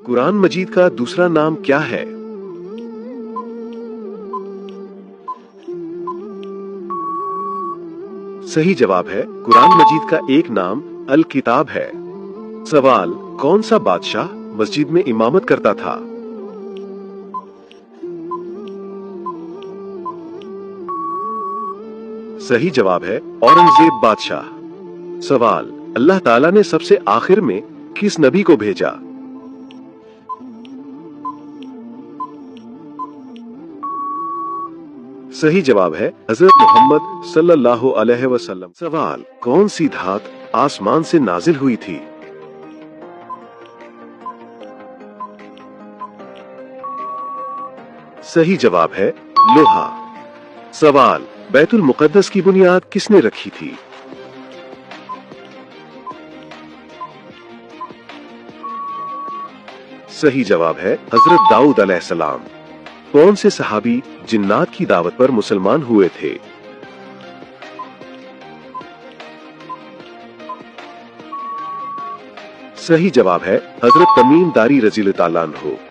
कुरान मजीद का दूसरा नाम क्या है? सही जवाब है कुरान मजीद का एक नाम अल किताब है। सवाल, कौन सा बादशाह मस्जिद में इमामत करता था? सही जवाब है औरंगजेब बादशाह। सवाल, अल्लाह ताला ने सबसे आखिर में किस नबी को भेजा? सही जवाब है हजरत मोहम्मद सल्लल्लाहु अलैहि वसल्लम। सवाल, कौन सी धात आसमान से नाजिल हुई थी? सही जवाब है लोहा। सवाल, बैतुल मुकद्दस की बुनियाद किसने रखी थी? सही जवाब है हजरत दाऊद अलैहिस्सलाम। कौन से सहाबी जिन्नात की दावत पर मुसलमान हुए थे? सही जवाब है हजरत तमीम दारी रज़ियल्लाहु अन्हु।